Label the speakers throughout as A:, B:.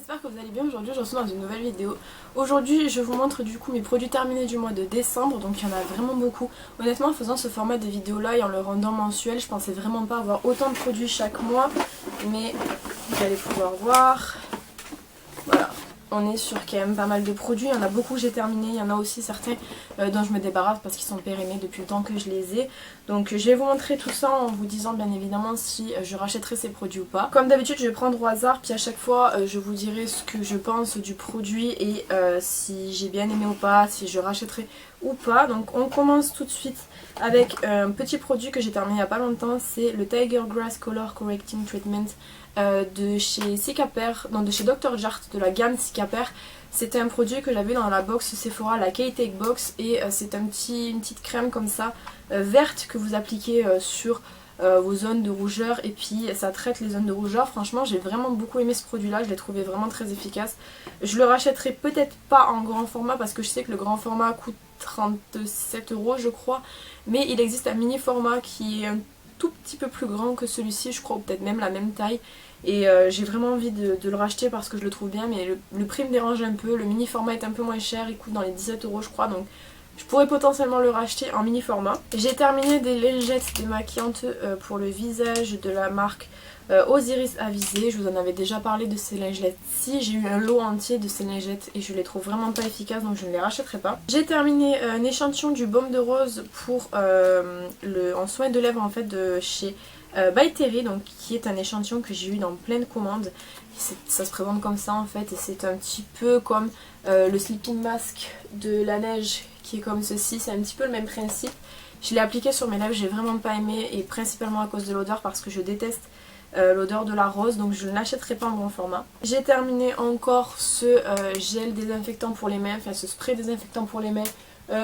A: j'espère que vous allez bien. Aujourd'hui je vous retrouve dans une nouvelle vidéo. Aujourd'hui je vous montre du coup mes produits terminés du mois de décembre, donc il y en a vraiment beaucoup. Honnêtement, en faisant ce format de vidéo là et en le rendant mensuel, je pensais vraiment pas avoir autant de produits chaque mois, mais vous allez pouvoir voir. Voilà, on est sur quand même pas mal de produits, il y en a beaucoup que j'ai terminé, il y en a aussi certains dont je me débarrasse parce qu'ils sont périmés depuis le temps que je les ai. Donc je vais vous montrer tout ça en vous disant bien évidemment si je rachèterai ces produits ou pas. Comme d'habitude je vais prendre au hasard, puis à chaque fois je vous dirai ce que je pense du produit et si j'ai bien aimé ou pas, si je rachèterai ou pas. Donc on commence tout de suite avec un petit produit que j'ai terminé il n'y a pas longtemps, c'est le Tiger Grass Color Correcting Treatment de chez Cicaper, non de chez Dr. Jart, de la gamme Cicaper. C'était un produit que j'avais dans la box Sephora, la K-Take Box, et c'est une petite crème comme ça, verte, que vous appliquez sur vos zones de rougeur, et puis ça traite les zones de rougeur. Franchement j'ai vraiment beaucoup aimé ce produit là, je l'ai trouvé vraiment très efficace. Je le rachèterai peut-être pas en grand format parce que je sais que le grand format coûte 37 € je crois, mais il existe un mini format qui est un tout petit peu plus grand que celui-ci je crois, ou peut-être même la même taille, et j'ai vraiment envie de le racheter parce que je le trouve bien, mais le prix me dérange un peu. Le mini format est un peu moins cher, il coûte dans les 17 € je crois, donc je pourrais potentiellement le racheter en mini format. J'ai terminé des lingettes démaquillantes pour le visage de la marque Osiris Avisé. Je vous en avais déjà parlé de ces lingettes-ci. J'ai eu un lot entier de ces lingettes et je les trouve vraiment pas efficaces, donc je ne les rachèterai pas. J'ai terminé un échantillon du baume de rose pour en soin de lèvres en fait de chez By Terry, donc qui est un échantillon que j'ai eu dans plein de commandes. Ça se présente comme ça en fait, et c'est un petit peu comme le sleeping mask de la neige qui est comme ceci. C'est un petit peu le même principe. Je l'ai appliqué sur mes lèvres, j'ai vraiment pas aimé, et principalement à cause de l'odeur parce que je déteste l'odeur de la rose, donc je ne l'achèterai pas en grand format. J'ai terminé encore ce gel désinfectant pour les mains, enfin ce spray désinfectant pour les mains.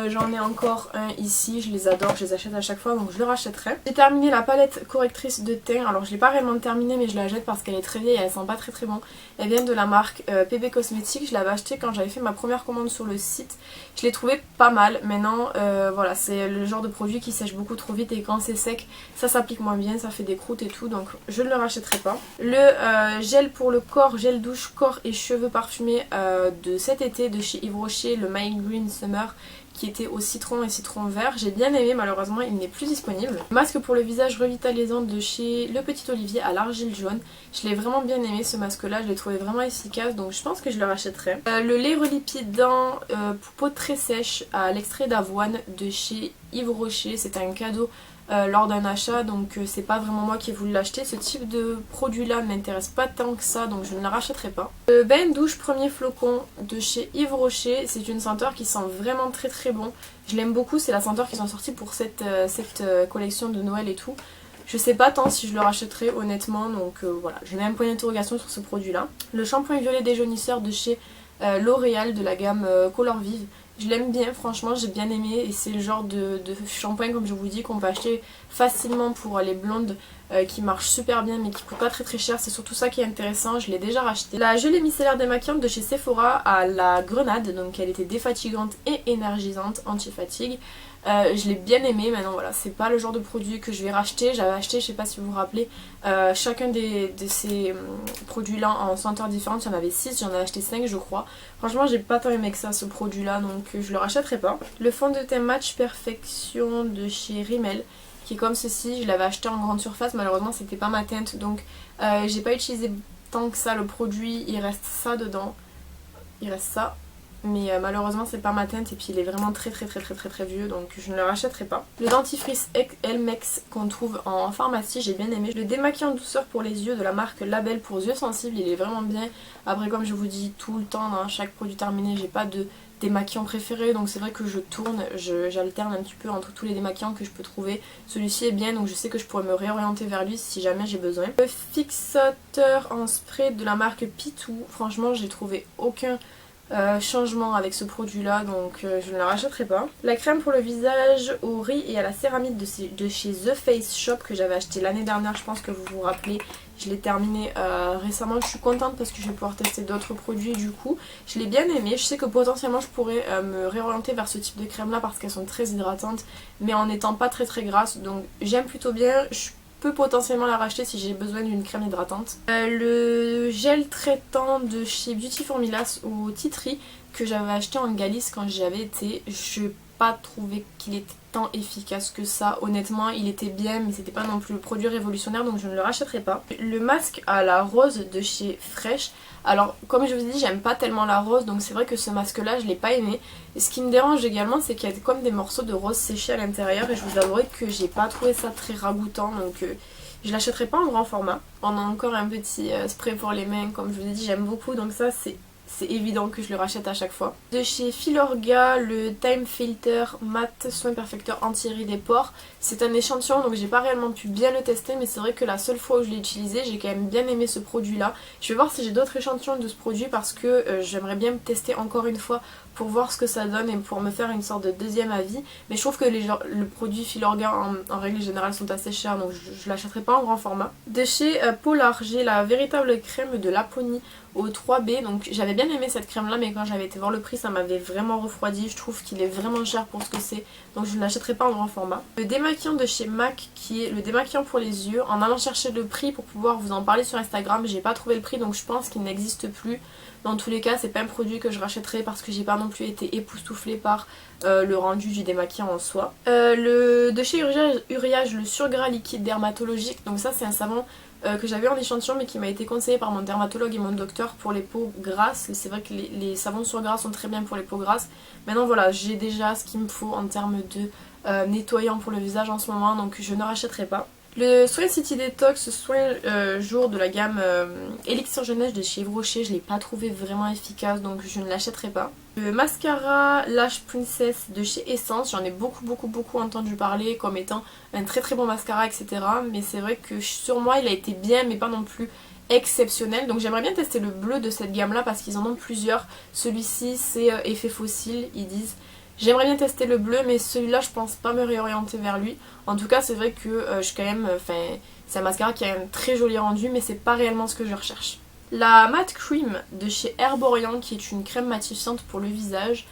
A: J'en ai encore un ici, je les adore, je les achète à chaque fois, donc je le rachèterai. J'ai terminé la palette correctrice de teint. Alors je l'ai pas réellement terminée, mais je la jette parce qu'elle est très vieille et elle sent pas très bon. Elle vient de la marque PB Cosmetics, je l'avais achetée quand j'avais fait ma première commande sur le site. Je l'ai trouvé pas mal. Maintenant voilà, c'est le genre de produit qui sèche beaucoup trop vite, et quand c'est sec ça s'applique moins bien, ça fait des croûtes et tout, donc je ne le rachèterai pas. Le gel pour le corps, gel douche corps et cheveux parfumés de cet été de chez Yves Rocher, le My Green Summer, qui était au citron et citron vert. J'ai bien aimé, malheureusement il n'est plus disponible. Masque pour le visage revitalisant de chez Le Petit Olivier à l'argile jaune. Je l'ai vraiment bien aimé ce masque là, je l'ai trouvé vraiment efficace, donc je pense que je le rachèterai. Le lait relipidant pour peau très sèche à l'extrait d'avoine de chez Yves Rocher, c'est un cadeau lors d'un achat, donc c'est pas vraiment moi qui ai voulu l'acheter. Ce type de produit là ne m'intéresse pas tant que ça, donc je ne la rachèterai pas. Le bain douche premier flocon de chez Yves Rocher, c'est une senteur qui sent vraiment très bon. Je l'aime beaucoup, c'est la senteur qu'ils ont sortie pour cette collection de Noël et tout. Je sais pas tant si je le rachèterai honnêtement, donc voilà, j'ai même un point d'interrogation sur ce produit là. Le shampoing violet déjaunisseur de chez L'Oréal de la gamme Color Vive. Je l'aime bien, franchement j'ai bien aimé, et c'est le genre de shampoing, comme je vous dis, qu'on peut acheter facilement pour les blondes, qui marche super bien mais qui coûte pas très cher. C'est surtout ça qui est intéressant, je l'ai déjà racheté. La gelée micellaire démaquillante de chez Sephora à la grenade, donc elle était défatigante et énergisante, anti-fatigue. Je l'ai bien aimé. Maintenant voilà, c'est pas le genre de produit que je vais racheter. J'avais acheté, je sais pas si vous vous rappelez, chacun de ces produits là en senteurs différentes. Il y en avait 6, j'en ai acheté 5 je crois. Franchement j'ai pas tant aimé que ça ce produit là, donc je le rachèterai pas. Le fond de teint Match Perfection de chez Rimmel, qui est comme ceci. Je l'avais acheté en grande surface, malheureusement c'était pas ma teinte, donc j'ai pas utilisé tant que ça le produit. Il reste ça dedans, il reste ça, mais malheureusement c'est pas ma teinte, et puis il est vraiment très vieux, donc je ne le rachèterai pas. Le dentifrice Elmex qu'on trouve en pharmacie, j'ai bien aimé. Le démaquillant douceur pour les yeux de la marque Label pour yeux sensibles, il est vraiment bien. Après, comme je vous dis tout le temps dans chaque produit terminé, j'ai pas de démaquillant préféré, donc c'est vrai que je tourne, j'alterne un petit peu entre tous les démaquillants que je peux trouver. Celui-ci est bien, donc je sais que je pourrais me réorienter vers lui si jamais j'ai besoin. Le fixateur en spray de la marque Pitou, franchement j'ai trouvé aucun changement avec ce produit là, donc je ne la rachèterai pas. La crème pour le visage au riz et à la céramide de chez The Face Shop, que j'avais acheté l'année dernière, je pense que vous vous rappelez. Je l'ai terminé récemment, je suis contente parce que je vais pouvoir tester d'autres produits du coup. Je l'ai bien aimé, je sais que potentiellement je pourrais me réorienter vers ce type de crème là parce qu'elles sont très hydratantes mais en n'étant pas très grasses, donc j'aime plutôt bien. Je suis peux potentiellement la racheter si j'ai besoin d'une crème hydratante. Le gel traitant de chez Beauty Formulas au tea tree que j'avais acheté en Galice quand j'y avais été, je n'ai pas trouvé qu'il était tant efficace que ça. Honnêtement, il était bien, mais c'était pas non plus le produit révolutionnaire, donc je ne le rachèterai pas. Le masque à la rose de chez Fresh. Alors, comme je vous ai dit, j'aime pas tellement la rose, donc c'est vrai que ce masque-là, je l'ai pas aimé. Et ce qui me dérange également, c'est qu'il y a comme des morceaux de rose séchés à l'intérieur, et je vous avouerai que j'ai pas trouvé ça très ragoûtant, donc je l'achèterai pas en grand format. On a encore un petit spray pour les mains, comme je vous ai dit, j'aime beaucoup, donc ça c'est évident que je le rachète à chaque fois. De chez Filorga, le Time Filter Matte Soin Perfecteur Anti-rides des pores. C'est un échantillon, donc j'ai pas réellement pu bien le tester, mais c'est vrai que la seule fois où je l'ai utilisé, j'ai quand même bien aimé ce produit là. Je vais voir si j'ai d'autres échantillons de ce produit parce que j'aimerais bien me tester encore une fois pour voir ce que ça donne et pour me faire une sorte de deuxième avis. Mais je trouve que le produit Filorga en règle générale sont assez chers, donc je l'achèterai pas en grand format. De chez Polar, j'ai la véritable crème de Laponie au 3B, donc j'avais bien aimé cette crème là, mais quand j'avais été voir le prix ça m'avait vraiment refroidi. Je trouve qu'il est vraiment cher pour ce que c'est, donc je ne l'achèterai pas en grand format. Le démaquillant de chez MAC qui est le démaquillant pour les yeux, en allant chercher le prix pour pouvoir vous en parler sur Instagram, j'ai pas trouvé le prix, donc je pense qu'il n'existe plus. Dans tous les cas, c'est pas un produit que je rachèterai parce que j'ai pas non plus été époustouflée par le rendu du démaquillant en soi. De chez Uriage, le surgras liquide dermatologique, donc ça c'est un savon que j'avais en échantillon mais qui m'a été conseillé par mon dermatologue et mon docteur pour les peaux grasses. C'est vrai que les savons surgras sont très bien pour les peaux grasses. Maintenant voilà, j'ai déjà ce qu'il me faut en termes de nettoyant pour le visage en ce moment, donc je ne rachèterai pas. Le Soin City Detox soin jour de la gamme Elixir Jeunesse de chez Yves Rocher, je ne l'ai pas trouvé vraiment efficace, donc je ne l'achèterai pas. Le mascara Lash Princess de chez Essence, j'en ai beaucoup entendu parler comme étant un très bon mascara, etc. Mais c'est vrai que sur moi il a été bien mais pas non plus exceptionnel. Donc j'aimerais bien tester le bleu de cette gamme là parce qu'ils en ont plusieurs. Celui-ci c'est effet fossile, ils disent. J'aimerais bien tester le bleu, mais celui-là je pense pas me réorienter vers lui. En tout cas c'est vrai que je suis quand même, c'est un mascara qui a un très joli rendu, mais c'est pas réellement ce que je recherche. La Matte Cream de chez Herborian, qui est une crème matifiante pour le visage,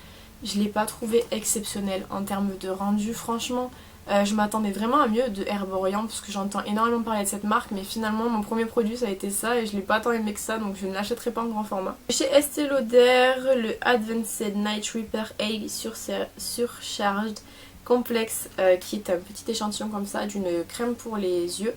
A: je l'ai pas trouvé exceptionnelle en termes de rendu. Franchement, je m'attendais vraiment à mieux de Herborian parce que j'entends énormément parler de cette marque, mais finalement mon premier produit ça a été ça et je l'ai pas tant aimé que ça, donc je ne l'achèterai pas en grand format. Chez Estée Lauder, le Advanced Night Repair Age Surcharged Complex, qui est un petit échantillon comme ça d'une crème pour les yeux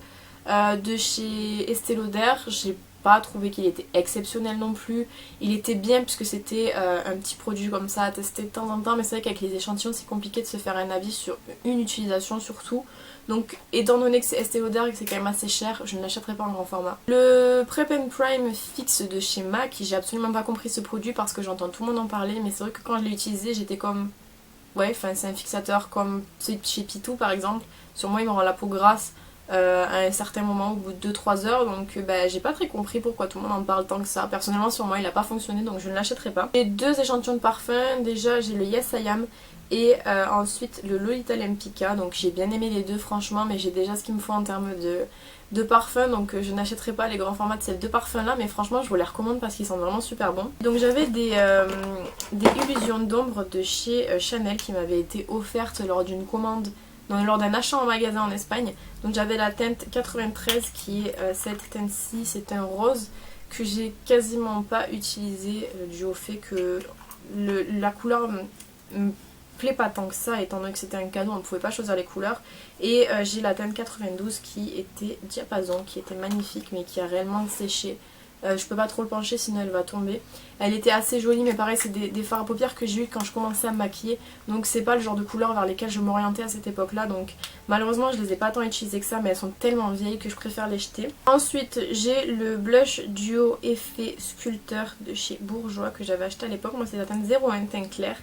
A: de chez Estée Lauder. J'ai pas trouvé qu'il était exceptionnel non plus. Il était bien puisque c'était un petit produit comme ça à tester de temps en temps, mais c'est vrai qu'avec les échantillons c'est compliqué de se faire un avis sur une utilisation surtout. Donc étant donné que c'est Estée Lauder et que c'est quand même assez cher, je ne l'achèterai pas en grand format. Le Prep and Prime Fix de chez MAC, j'ai absolument pas compris ce produit parce que j'entends tout le monde en parler, mais c'est vrai que quand je l'ai utilisé j'étais comme... Ouais, enfin c'est un fixateur comme celui de chez Pitou par exemple. Sur moi il me rend la peau grasse à un certain moment au bout de 2-3 heures, donc j'ai pas très compris pourquoi tout le monde en parle tant que ça. Personnellement sur moi il a pas fonctionné, donc je ne l'achèterai pas. J'ai deux échantillons de parfum, déjà j'ai le Yes I Am et ensuite le Lolita Lempicka, donc j'ai bien aimé les deux franchement, mais j'ai déjà ce qu'il me faut en termes de parfum, donc je n'achèterai pas les grands formats de ces deux parfums là, mais franchement je vous les recommande parce qu'ils sont vraiment super bons. Donc j'avais des illusions d'ombre de chez Chanel qui m'avaient été offertes lors d'une commande, lors d'un achat en magasin en Espagne. Donc j'avais la teinte 93 qui est cette teinte-ci, c'est un rose que j'ai quasiment pas utilisé dû au fait que la couleur me plaît pas tant que ça, étant donné que c'était un cadeau, on ne pouvait pas choisir les couleurs. Et j'ai la teinte 92 qui était diapason, qui était magnifique mais qui a réellement séché. Je peux pas trop le pencher sinon elle va tomber. Elle était assez jolie, mais pareil c'est des fards à paupières que j'ai eu quand je commençais à me maquiller, donc c'est pas le genre de couleur vers lesquelles je m'orientais à cette époque là, donc malheureusement je les ai pas tant utilisées que ça, mais elles sont tellement vieilles que je préfère les jeter. Ensuite j'ai le blush duo effet sculpteur de chez Bourjois que j'avais acheté à l'époque. Moi c'est la teinte 01 teint clair,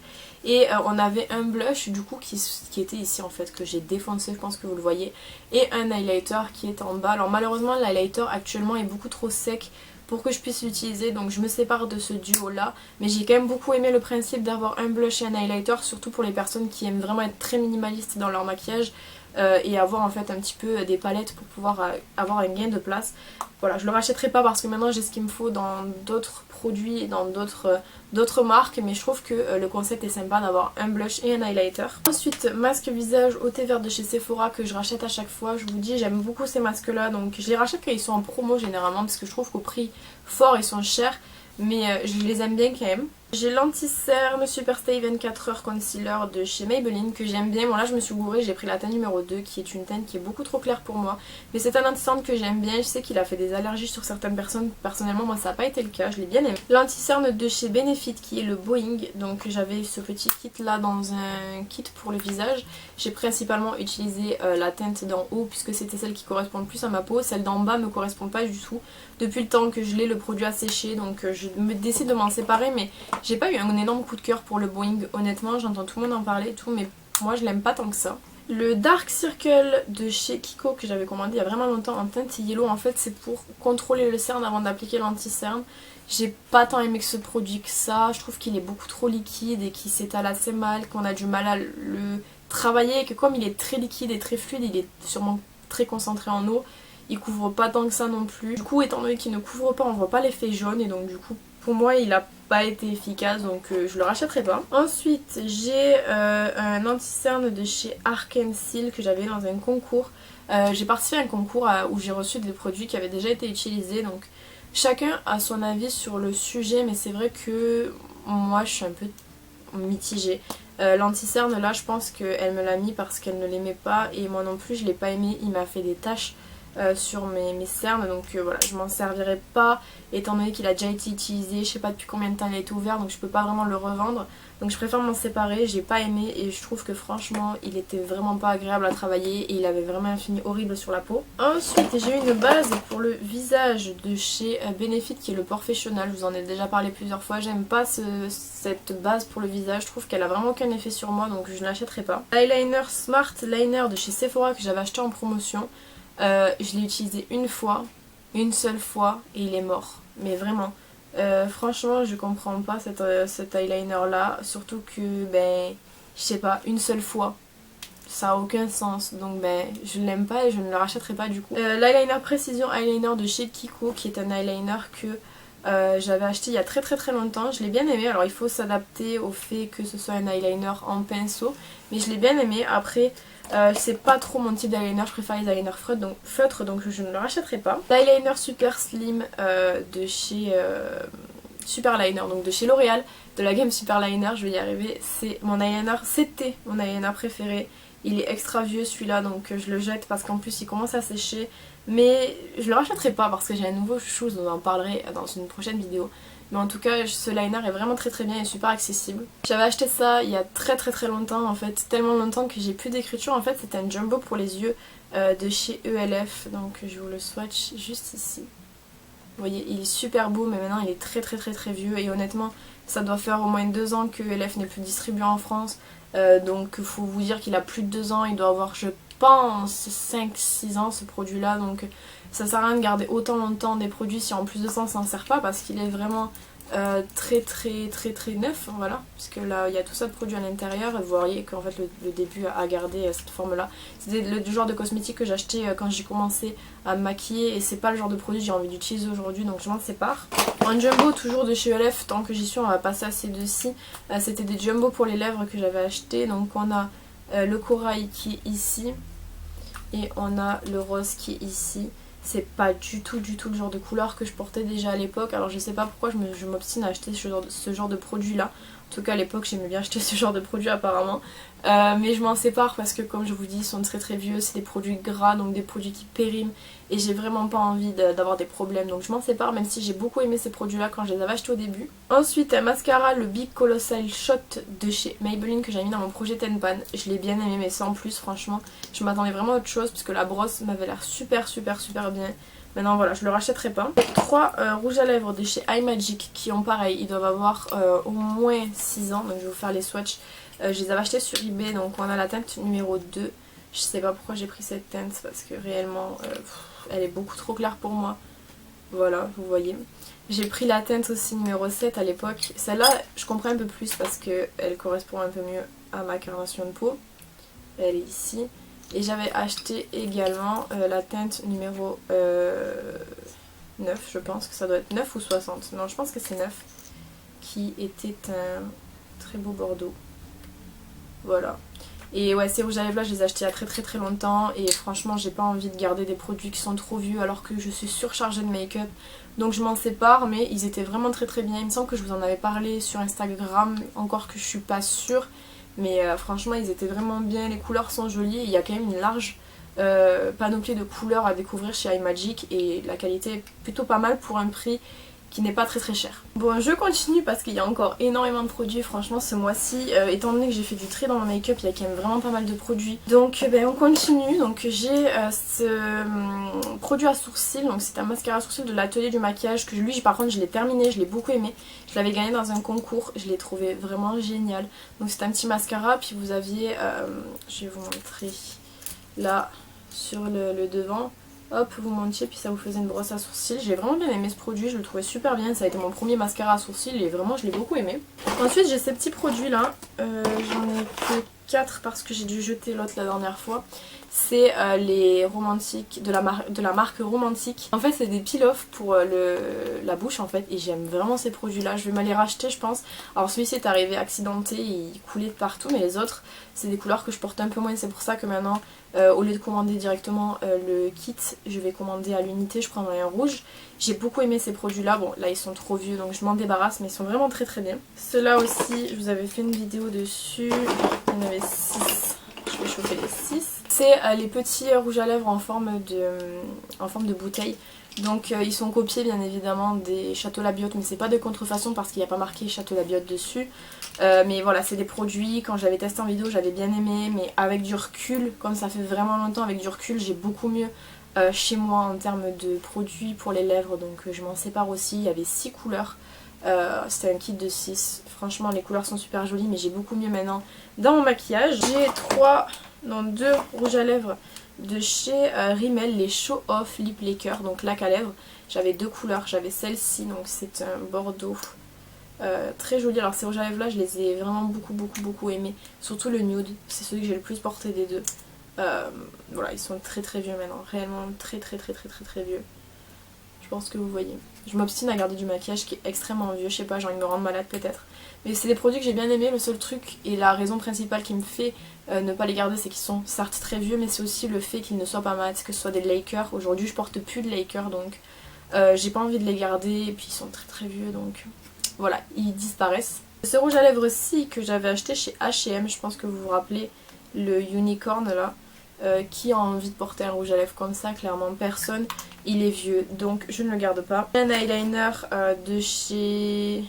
A: et on avait un blush du coup qui était ici en fait, que j'ai défoncé, je pense que vous le voyez, et un highlighter qui est en bas. Alors malheureusement l'highlighter actuellement est beaucoup trop sec pour que je puisse l'utiliser, donc je me sépare de ce duo là, mais j'ai quand même beaucoup aimé le principe d'avoir un blush et un highlighter, surtout pour les personnes qui aiment vraiment être très minimalistes dans leur maquillage. et avoir en fait un petit peu des palettes pour pouvoir avoir un gain de place. Voilà, je le rachèterai pas parce que maintenant j'ai ce qu'il me faut dans d'autres produits et dans d'autres marques, mais je trouve que le concept est sympa d'avoir un blush et un highlighter. Ensuite, masque visage au thé vert de chez Sephora que je rachète à chaque fois. Je vous dis, j'aime beaucoup ces masques là, donc je les rachète quand ils sont en promo généralement parce que je trouve qu'au prix fort ils sont chers, mais je les aime bien quand même. J'ai l'anti-cerne Super Stay 24 heures concealer de chez Maybelline que j'aime bien. Bon là je me suis gourée, j'ai pris la teinte numéro 2 qui est une teinte qui est beaucoup trop claire pour moi. Mais c'est un anti-cerne que j'aime bien, je sais qu'il a fait des allergies sur certaines personnes. Personnellement moi ça n'a pas été le cas, je l'ai bien aimé. L'anti-cerne de chez Benefit qui est le Boeing. Donc j'avais ce petit kit là dans un kit pour le visage. J'ai principalement utilisé la teinte d'en haut puisque c'était celle qui correspond le plus à ma peau. Celle d'en bas me correspond pas du tout. Depuis le temps que je l'ai, le produit a séché, donc je me décide de m'en séparer, mais j'ai pas eu un énorme coup de cœur pour le Boeing. Honnêtement, j'entends tout le monde en parler et tout, mais moi je l'aime pas tant que ça. Le Dark Circle de chez Kiko que j'avais commandé il y a vraiment longtemps en teinte yellow, en fait c'est pour contrôler le cerne avant d'appliquer l'anti-cerne. J'ai pas tant aimé que ce produit que ça, je trouve qu'il est beaucoup trop liquide et qu'il s'étale assez mal, qu'on a du mal à le travailler, et que comme il est très liquide et très fluide, il est sûrement très concentré en eau. Il couvre pas tant que ça non plus. Du coup, étant donné qu'il ne couvre pas, on voit pas l'effet jaune. Et donc du coup, pour moi, il a pas été efficace. Donc je le rachèterai pas. Ensuite, j'ai un anti-cerne de chez Arc & Seal que j'avais dans un concours. J'ai participé à un concours où j'ai reçu des produits qui avaient déjà été utilisés. Donc chacun a son avis sur le sujet. Mais c'est vrai que moi, je suis un peu mitigée. L'anti-cerne là, je pense qu'elle me l'a mis parce qu'elle ne l'aimait pas. Et moi non plus, je l'ai pas aimé. Il m'a fait des taches sur mes cernes, donc voilà, je m'en servirai pas étant donné qu'il a déjà été utilisé, je sais pas depuis combien de temps il a été ouvert, donc je peux pas vraiment le revendre, donc je préfère m'en séparer. J'ai pas aimé et je trouve que franchement il était vraiment pas agréable à travailler et il avait vraiment un fini horrible sur la peau. Ensuite j'ai une base pour le visage de chez Benefit qui est le Porfessional, je vous en ai déjà parlé plusieurs fois. J'aime pas cette base pour le visage, je trouve qu'elle a vraiment aucun effet sur moi, donc je ne l'achèterai pas. Eyeliner Smart Liner de chez Sephora que j'avais acheté en promotion. Je l'ai utilisé une seule fois et il est mort, mais vraiment franchement je comprends pas cet eyeliner là, surtout que ben je sais pas, une seule fois ça a aucun sens, donc ben je l'aime pas et je ne le rachèterai pas du coup. L'eyeliner Précision Eyeliner de chez Kiko qui est un eyeliner que j'avais acheté il y a très longtemps, je l'ai bien aimé. Alors il faut s'adapter au fait que ce soit un eyeliner en pinceau, mais je l'ai bien aimé. Après c'est pas trop mon type d'eyeliner, je préfère les eyeliners feutres, donc je ne le rachèterai pas. L'eyeliner Super Slim de chez Super Liner, donc de chez L'Oréal, de la gamme Super Liner, je vais y arriver. C'est mon eyeliner, c'était mon eyeliner préféré. Il est extra vieux celui-là, donc je le jette parce qu'en plus il commence à sécher. Mais je le rachèterai pas parce que j'ai un nouveau chouchou, je vous en parlerai dans une prochaine vidéo. Mais en tout cas, ce liner est vraiment très bien et super accessible. J'avais acheté ça il y a très longtemps en fait, tellement longtemps que j'ai plus d'écriture. En fait, c'était un jumbo pour les yeux de chez ELF, donc je vous le swatch juste ici. Vous voyez, il est super beau, mais maintenant il est très vieux et honnêtement, ça doit faire au moins 2 ans que ELF n'est plus distribué en France. Donc il faut vous dire qu'il a plus de 2 ans, il doit avoir je pense 5-6 ans ce produit là, donc ça sert à rien de garder autant longtemps des produits si en plus de ça on s'en sert pas parce qu'il est vraiment très neuf, voilà, puisque là il y a tout ça de produits à l'intérieur et vous voyez qu'en fait le début a gardé cette forme là. C'était le genre de cosmétique que j'achetais quand j'ai commencé à me maquiller et c'est pas le genre de produit que j'ai envie d'utiliser aujourd'hui, donc je m'en sépare. Un jumbo toujours de chez ELF, tant que j'y suis on va passer à ces deux-ci. C'était des jumbo pour les lèvres que j'avais acheté, donc on a le corail qui est ici et on a le rose qui est ici. C'est pas du tout le genre de couleur que je portais déjà à l'époque, alors je sais pas pourquoi je m'obstine à acheter ce genre de produit là. En tout cas à l'époque j'aimais bien acheter ce genre de produit apparemment. Mais je m'en sépare parce que comme je vous dis ils sont très vieux, c'est des produits gras, donc des produits qui périment et j'ai vraiment pas envie d'avoir des problèmes, donc je m'en sépare même si j'ai beaucoup aimé ces produits là quand je les avais achetés au début. Ensuite un mascara, le Big Colossal Shot de chez Maybelline que j'ai mis dans mon projet Ten Pan. Je l'ai bien aimé mais sans plus, franchement je m'attendais vraiment à autre chose parce que la brosse m'avait l'air super bien. Maintenant voilà, je le rachèterai pas. 3 rouges à lèvres de chez iMagic qui ont pareil, ils doivent avoir au moins 6 ans, donc je vais vous faire les swatchs. Je les avais achetés sur eBay, donc on a la teinte numéro 2. Je sais pas pourquoi j'ai pris cette teinte parce que réellement elle est beaucoup trop claire pour moi. Voilà, vous voyez. J'ai pris la teinte aussi numéro 7 à l'époque. Celle-là je comprends un peu plus parce qu'elle correspond un peu mieux à ma carnation de peau. Elle est ici. Et j'avais acheté également la teinte numéro 9, je pense que ça doit être 9 ou 60. Non, je pense que c'est 9. Qui était un très beau bordeaux. Voilà. Et ouais, ces rouges à lèvres là, je les ai achetés il y a très longtemps. Et franchement, j'ai pas envie de garder des produits qui sont trop vieux alors que je suis surchargée de make-up. Donc je m'en sépare, mais ils étaient vraiment très bien. Il me semble que je vous en avais parlé sur Instagram, encore que je suis pas sûre. Mais franchement, ils étaient vraiment bien. Les couleurs sont jolies. Il y a quand même une large panoplie de couleurs à découvrir chez iMagic. Et la qualité est plutôt pas mal pour un prix qui n'est pas très cher. Bon, je continue parce qu'il y a encore énormément de produits. Franchement, ce mois-ci, étant donné que j'ai fait du tri dans mon make-up, il y a quand même vraiment pas mal de produits. Donc on continue. Donc j'ai ce produit à sourcils. Donc c'est un mascara à sourcils de l'atelier du maquillage que lui, par contre, je l'ai terminé, je l'ai beaucoup aimé. Je l'avais gagné dans un concours, je l'ai trouvé vraiment génial. Donc c'est un petit mascara, puis vous aviez, je vais vous montrer là sur le devant. Hop, vous montiez, puis ça vous faisait une brosse à sourcils. J'ai vraiment bien aimé ce produit, je le trouvais super bien. Ça a été mon premier mascara à sourcils et vraiment je l'ai beaucoup aimé. Ensuite j'ai ces petits produits là, j'en ai que 4 parce que j'ai dû jeter l'autre la dernière fois. C'est les romantiques de la marque Romantique. En fait c'est des peel-off pour la bouche en fait, et j'aime vraiment ces produits là. Je vais me les racheter je pense. Alors celui-ci est arrivé accidenté, il coulait de partout, mais les autres c'est des couleurs que je porte un peu moins. C'est pour ça que maintenant au lieu de commander directement le kit, je vais commander à l'unité, je prendrai un rouge. J'ai beaucoup aimé ces produits là. Bon là ils sont trop vieux donc je m'en débarrasse, mais ils sont vraiment très bien. Ceux-là aussi, je vous avais fait une vidéo dessus, il y en avait 6. Je vais chauffer les 6. C'est les petits rouges à lèvres en forme de bouteille. Donc ils sont copiés bien évidemment des Château Labiote, mais c'est pas de contrefaçon parce qu'il n'y a pas marqué Château Labiote dessus. Mais voilà, c'est des produits, quand j'avais testé en vidéo j'avais bien aimé, mais avec du recul, comme ça fait vraiment longtemps, avec du recul j'ai beaucoup mieux chez moi en termes de produits pour les lèvres. Donc je m'en sépare aussi. Il y avait 6 couleurs. C'était un kit de 6. Franchement les couleurs sont super jolies, mais j'ai beaucoup mieux maintenant dans mon maquillage. J'ai 2 rouges à lèvres de chez Rimmel, les Show Off Lip Lacquer, donc lac à lèvres. J'avais 2 couleurs, j'avais celle-ci, donc c'est un bordeaux très joli. Alors ces rouges à lèvres là je les ai vraiment beaucoup aimés, surtout le nude, c'est celui que j'ai le plus porté des deux. Voilà, ils sont très vieux maintenant, réellement très vieux. Je pense que vous voyez. Je m'obstine à garder du maquillage qui est extrêmement vieux, je sais pas, j'ai envie de me rendre malade peut-être. Mais c'est des produits que j'ai bien aimés. Le seul truc et la raison principale qui me fait ne pas les garder, c'est qu'ils sont certes très vieux, mais c'est aussi le fait qu'ils ne soient pas mat, que ce soit des Lakers. Aujourd'hui je porte plus de Lakers, donc j'ai pas envie de les garder, et puis ils sont très vieux, donc voilà, ils disparaissent. Ce rouge à lèvres-ci que j'avais acheté chez H&M, je pense que vous vous rappelez, le unicorn là. Qui a envie de porter un rouge à lèvres comme ça? Clairement personne, il est vieux donc je ne le garde pas. Un eyeliner de chez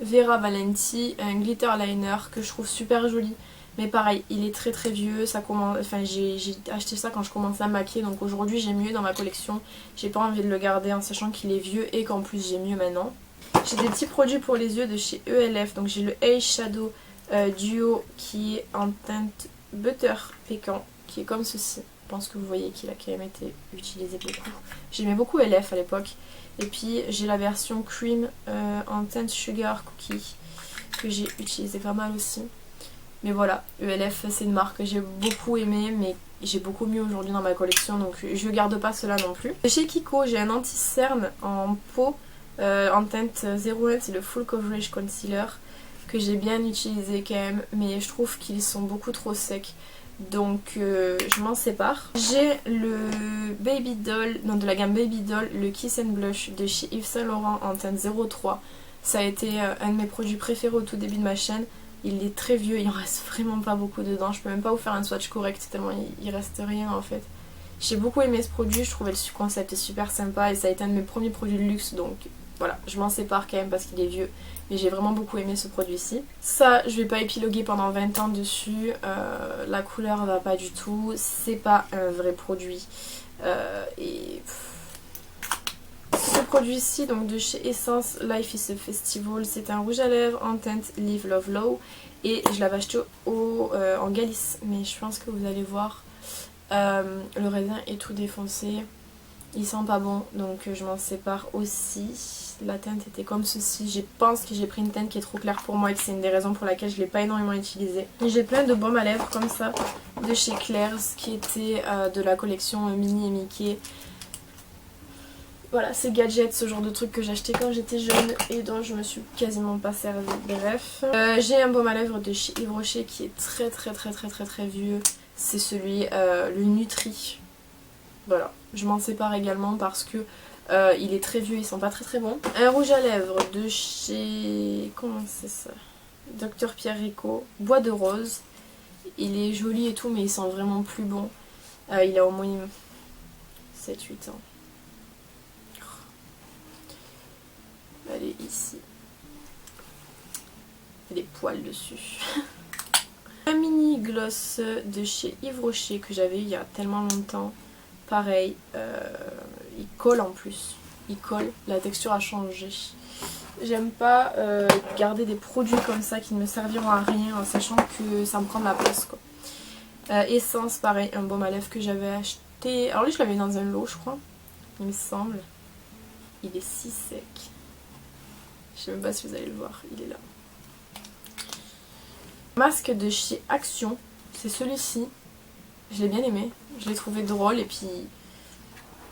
A: Vera Valenti, un glitter liner que je trouve super joli, mais pareil il est très vieux. Ça commence, enfin j'ai acheté ça quand je commençais à me maquiller, donc aujourd'hui j'ai mieux dans ma collection. J'ai pas envie de le garder en sachant qu'il est vieux et qu'en plus j'ai mieux maintenant. J'ai des petits produits pour les yeux de chez ELF, donc j'ai le Eye Shadow Duo qui est en teinte butter pécan, qui est comme ceci. Je pense que vous voyez qu'il a quand même été utilisé beaucoup. J'aimais beaucoup LF à l'époque. Et puis j'ai la version cream en teinte sugar cookie que j'ai utilisé pas mal aussi. Mais voilà, ELF c'est une marque que j'ai beaucoup aimée, mais j'ai beaucoup mieux aujourd'hui dans ma collection, donc je ne garde pas cela non plus. Chez Kiko j'ai un anti-cerne en peau en teinte 01, c'est le Full Coverage Concealer que j'ai bien utilisé quand même, mais je trouve qu'ils sont beaucoup trop secs. Donc je m'en sépare. J'ai le Baby Doll, non de la gamme Baby Doll, le Kiss and Blush de chez Yves Saint Laurent en teinte 03. Ça a été un de mes produits préférés au tout début de ma chaîne. Il est très vieux, il en reste vraiment pas beaucoup dedans. Je peux même pas vous faire un swatch correct tellement il reste rien en fait. J'ai beaucoup aimé ce produit, je trouvais le concept super sympa et ça a été un de mes premiers produits de luxe, donc voilà, je m'en sépare quand même parce qu'il est vieux. Mais j'ai vraiment beaucoup aimé ce produit-ci. Ça, je vais pas épiloguer pendant 20 ans dessus. La couleur va pas du tout. C'est pas un vrai produit. Ce produit-ci, donc de chez Essence, Life is a Festival, c'est un rouge à lèvres en teinte Live Love Low. Et je l'avais acheté en Galice. Mais je pense que vous allez voir, le raisin est tout défoncé. il sent pas bon, donc je m'en sépare aussi. La teinte était comme ceci. Je pense que j'ai pris une teinte qui est trop claire pour moi et que c'est une des raisons pour laquelle je ne l'ai pas énormément utilisée. J'ai plein de baumes à lèvres comme ça de chez Claire's qui était de la collection Minnie et Mickey. Voilà, ces gadgets, ce genre de trucs que j'achetais quand j'étais jeune et dont je me suis quasiment pas servie. Bref. J'ai un baume à lèvres de chez Yves Rocher qui est très vieux. C'est celui, le Nutri. Voilà, je m'en sépare également parce que il est très vieux, il sent pas très bon. Un rouge à lèvres de chez... comment c'est ça? Dr Pierre Rico, bois de rose. Il est joli et tout mais il sent vraiment plus bon. Il a au moins 7-8 ans. Elle est ici. Il y a des poils dessus. Un mini gloss de chez Yves Rocher que j'avais eu il y a tellement longtemps. Pareil, il colle en plus. Il colle, la texture a changé. J'aime pas garder des produits comme ça qui ne me serviront à rien en sachant que ça me prend de la place quoi. Essence, pareil, un baume à lèvres que j'avais acheté. Alors lui je l'avais dans un lot je crois, il me semble. Il est si sec. Je sais même pas si vous allez le voir, il est là. Masque de chez Action, c'est celui-ci. Je l'ai bien aimé, je l'ai trouvé drôle et puis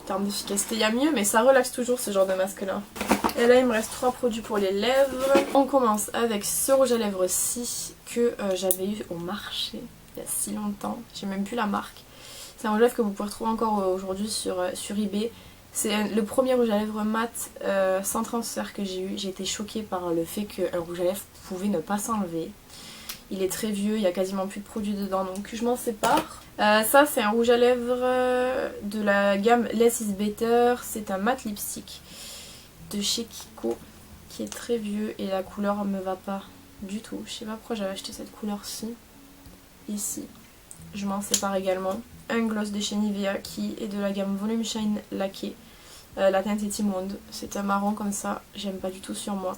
A: en termes d'efficacité il y a mieux mais ça relaxe toujours ce genre de masque là. Et là il me reste 3 produits pour les lèvres. On commence avec ce rouge à lèvres-ci que j'avais eu au marché il y a si longtemps, j'ai même plus la marque. C'est un rouge à lèvres que vous pouvez retrouver encore aujourd'hui sur eBay. C'est le premier rouge à lèvres mat sans transfert que j'ai eu. J'ai été choquée par le fait qu'un rouge à lèvres pouvait ne pas s'enlever. Il est très vieux, il y a quasiment plus de produits dedans donc je m'en sépare. Ça c'est un rouge à lèvres de la gamme Less is Better. C'est un mat lipstick de chez Kiko qui est très vieux et la couleur me va pas du tout. Je sais pas pourquoi j'avais acheté cette couleur-ci. Ici, je m'en sépare également. Un gloss de chez Nivea qui est de la gamme Volume Shine laqué. La teinte est immonde, c'est un marron comme ça, j'aime pas du tout sur moi.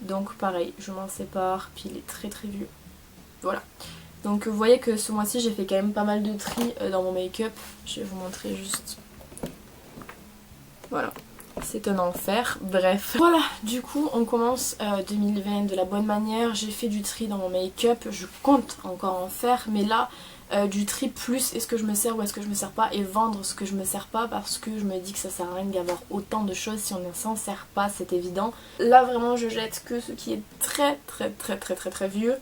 A: Donc pareil, je m'en sépare, puis il est très vieux. Voilà. Donc vous voyez que ce mois-ci j'ai fait quand même pas mal de tri dans mon make-up. Je vais vous montrer juste. Voilà. C'est un enfer. Bref. Voilà, du coup on commence 2020 de la bonne manière. J'ai fait du tri dans mon make-up. Je compte encore en faire. Mais là, du tri plus est-ce que je me sers ou est-ce que je me sers pas. Et vendre ce que je me sers pas parce que je me dis que ça sert à rien d'avoir autant de choses si on ne s'en sert pas. C'est évident. Là vraiment je jette que ce qui est très vieux.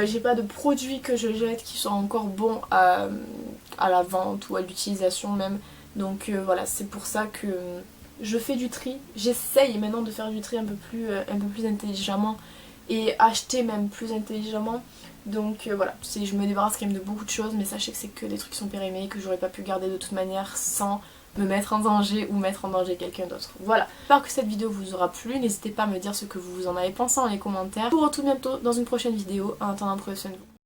A: J'ai pas de produits que je jette qui sont encore bons à la vente ou à l'utilisation même. Donc voilà, c'est pour ça que je fais du tri. J'essaye maintenant de faire du tri un peu plus intelligemment et acheter même plus intelligemment. Donc voilà, je me débarrasse quand même de beaucoup de choses mais sachez que c'est que des trucs qui sont périmés que j'aurais pas pu garder de toute manière sans me mettre en danger ou mettre en danger quelqu'un d'autre. Voilà, j'espère que cette vidéo vous aura plu, n'hésitez pas à me dire ce que vous en avez pensé dans les commentaires. Je vous retrouve bientôt dans une prochaine vidéo, en attendant prenez soin de vous.